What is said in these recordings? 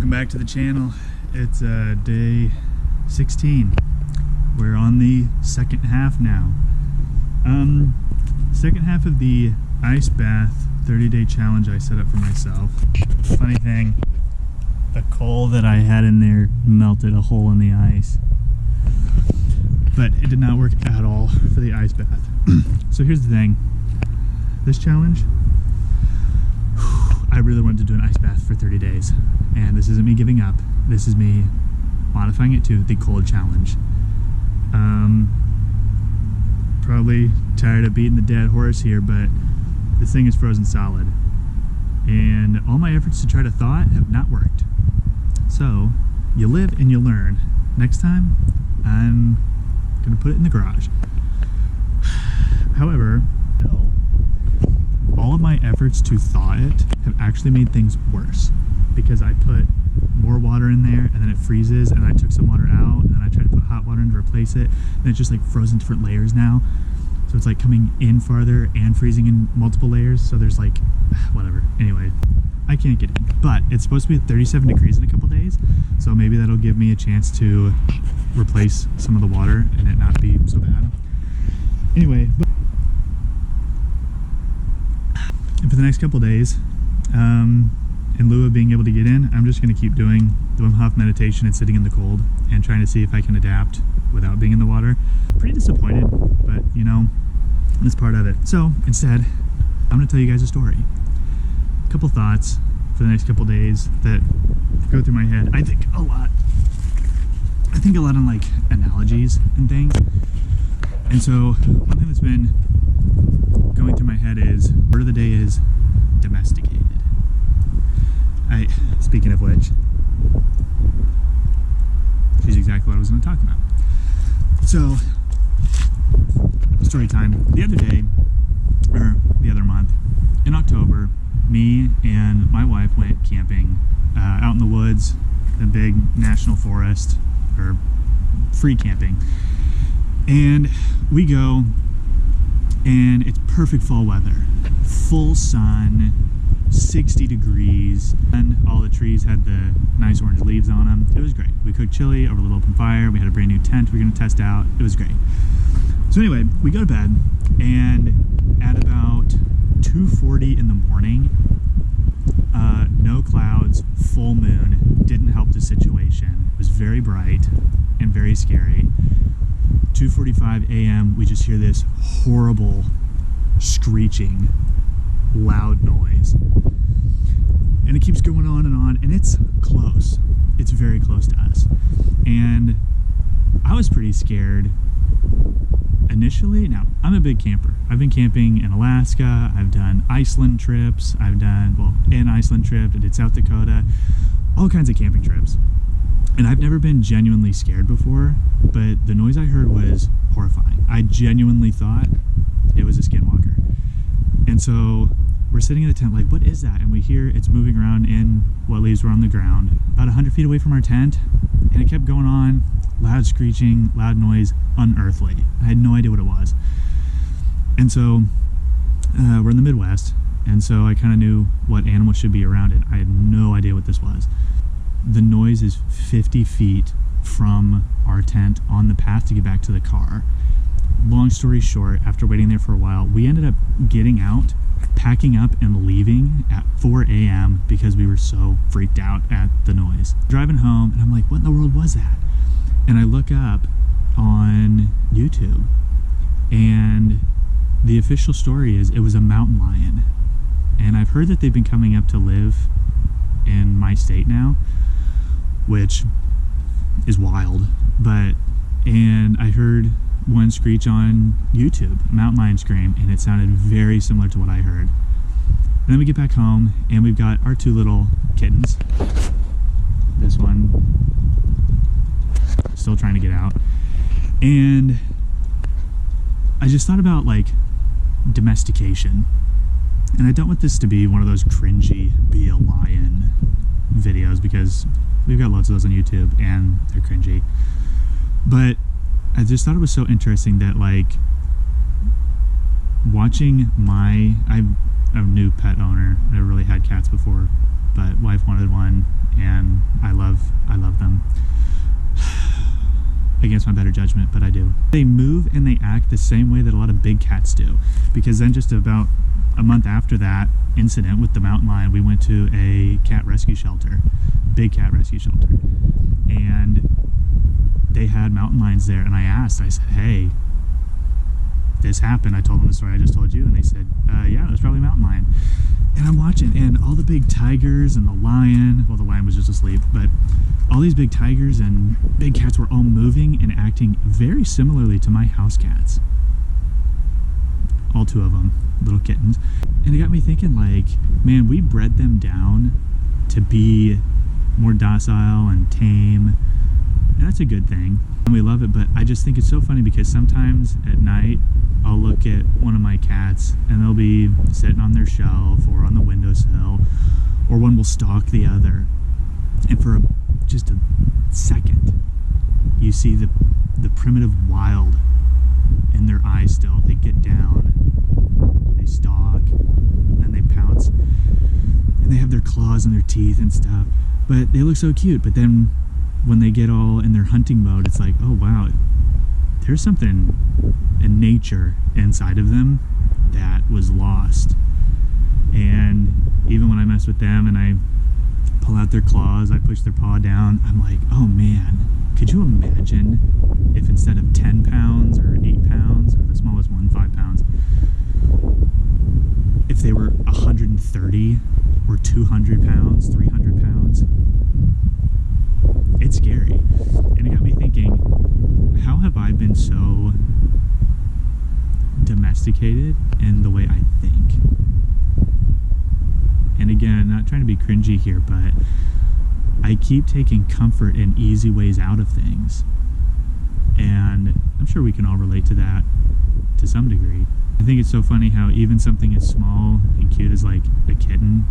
Welcome back to the channel. It's day 16. We're on the second half now. Second half of the ice bath 30-day challenge I set up for myself. Funny thing, the coal that I had in there melted a hole in the ice. But it did not work at all for the ice bath. So here's the thing. This challenge, I really wanted to do an ice bath for 30 days. And this isn't me giving up. This is me modifying it to the cold challenge. Probably tired of beating the dead horse here, but this thing is frozen solid. And all my efforts to try to thaw it have not worked. So, you live and you learn. Next time, I'm gonna put it in the garage. However, all of my efforts to thaw it have actually made things worse, because I put more water in there and then it freezes, and I took some water out and I tried to put hot water in to replace it, and it's just like frozen different layers now. So it's like coming in farther and freezing in multiple layers, so there's like whatever. Anyway, I can't get in, but it's supposed to be at 37 degrees in a couple days, so maybe that'll give me a chance to replace some of the water and it not be so bad. Anyway, and for the next couple days, in lieu of being able to get in, I'm just going to keep doing the Wim Hof meditation and sitting in the cold and trying to see if I can adapt without being in the water. Pretty disappointed, but you know, that's part of it. So instead, I'm going to tell you guys a story. A couple thoughts for the next couple days that go through my head. I think a lot on like analogies and things. And so one thing that's been going through my head is, word of the day is domesticated. Speaking of which, she's exactly what I was going to talk about. So, story time. The other day, or the other month, in October, me and my wife went camping out in the woods, the big national forest, or free camping. And we go, and it's perfect fall weather. Full sun, 60 degrees, and all the trees had the nice orange leaves on them. It was great. We cooked chili over a little open fire. We had a brand new tent we were going to test out. It was great. So anyway, we go to bed, and at about 2:40 in the morning, no clouds, full moon, didn't help the situation. It was very bright and very scary. 2:45 a.m., we just hear this horrible screeching, loud noise. And it keeps going on, and it's close. It's very close to us. And I was pretty scared initially. Now, I'm a big camper. I've been camping in Alaska. I've done Iceland trips. An Iceland trip. I did South Dakota. All kinds of camping trips. And I've never been genuinely scared before, but the noise I heard was horrifying. I genuinely thought it was a skinwalker. And so we're sitting in the tent like, what is that? And we hear it's moving around in what leaves were on the ground, about 100 feet away from our tent. And it kept going on, loud screeching, loud noise, unearthly. I had no idea what it was. And so we're in the Midwest, and so I kind of knew what animal should be around it. I had no idea what this was. The noise is 50 feet from our tent on the path to get back to the car. Long story short, after waiting there for a while, we ended up getting out, packing up and leaving at 4 a.m. because we were so freaked out at the noise. Driving home, and I'm like, what in the world was that? And I look up on YouTube, and the official story is it was a mountain lion. And I've heard that they've been coming up to live in my state now, which is wild. And I heard one screech on YouTube, a mountain lion scream, and it sounded very similar to what I heard. And then we get back home, and we've got our two little kittens. This one still trying to get out. And I just thought about like domestication. And I don't want this to be one of those cringy be a lion videos, because we've got lots of those on YouTube and they're cringy. But I just thought it was so interesting that like watching I'm a new pet owner. I never really had cats before but wife wanted one, and I love them. Against my better judgment, but I do. They move and they act the same way that a lot of big cats do, because then just about a month after that incident with the mountain lion, we went to a cat rescue shelter, big cat rescue shelter, and they had mountain lions there, and I said, hey, this happened. I told them the story I just told you, and they said, yeah, it was probably a mountain lion. And I'm watching, and all the big tigers and the lion, well, the lion was just asleep, but all these big tigers and big cats were all moving and acting very similarly to my house cats. All 2 of them, little kittens. And it got me thinking, like, man, we bred them down to be more docile and tame, and that's a good thing. And we love it, but I just think it's so funny because sometimes at night, I'll look at one of my cats and they'll be sitting on their shelf or on the windowsill, or one will stalk the other. And for just a second, you see the primitive wild in their eyes still. They get down, they stalk, and they pounce. And they have their claws and their teeth and stuff. But they look so cute. But then when they get all in their hunting mode, it's like, oh wow, there's something in nature inside of them that was lost. And even when I mess with them and I pull out their claws, I push their paw down, I'm like, oh man, could you imagine if instead of 10 pounds or 8 pounds, or the smallest one, 5 pounds, if they were 130 or 200 pounds, 300 pounds? It's scary. And it got me thinking, how have I been so domesticated in the way I think? And again, not trying to be cringy here, but I keep taking comfort in easy ways out of things. And I'm sure we can all relate to that to some degree. I think it's so funny how even something as small and cute as like a kitten,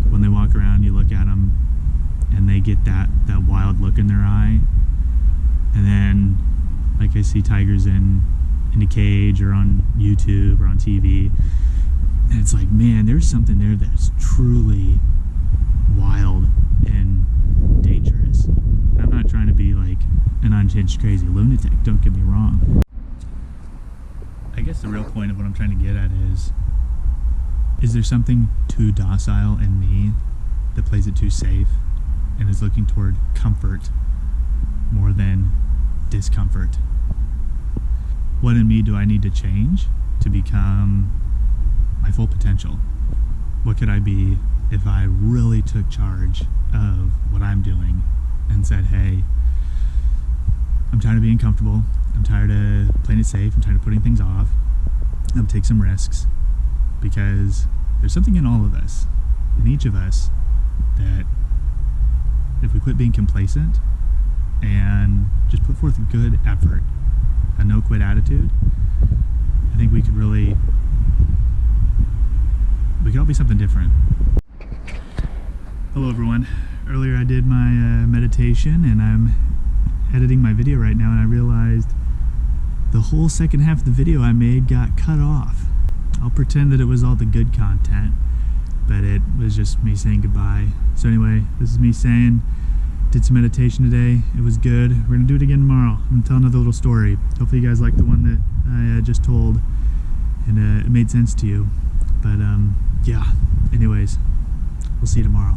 when they walk around, you look at them and they get that wild look in their eye. And then, like, I see tigers in a cage or on YouTube or on TV, and it's like, man, there's something there that's truly wild and dangerous. I'm not trying to be like an unhinged crazy lunatic, don't get me wrong. I guess the real point of what I'm trying to get at is there something too docile in me that plays it too safe and is looking toward comfort more than discomfort? What in me do I need to change to become my full potential? What could I be if I really took charge of what I'm doing and said, hey, I'm tired of being comfortable, I'm tired of playing it safe, I'm tired of putting things off, I'm gonna take some risks, because there's something in all of us, in each of us, that if we quit being complacent and just put forth a good effort, a no-quit attitude, I think we could all be something different. Hello everyone. Earlier I did my meditation, and I'm editing my video right now, and I realized the whole second half of the video I made got cut off. I'll pretend that it was all the good content, but it was just me saying goodbye. So anyway, this is me saying, did some meditation today, it was good. We're gonna do it again tomorrow. I'm gonna tell another little story. Hopefully you guys like the one that I just told, and it made sense to you. But yeah, anyways, we'll see you tomorrow.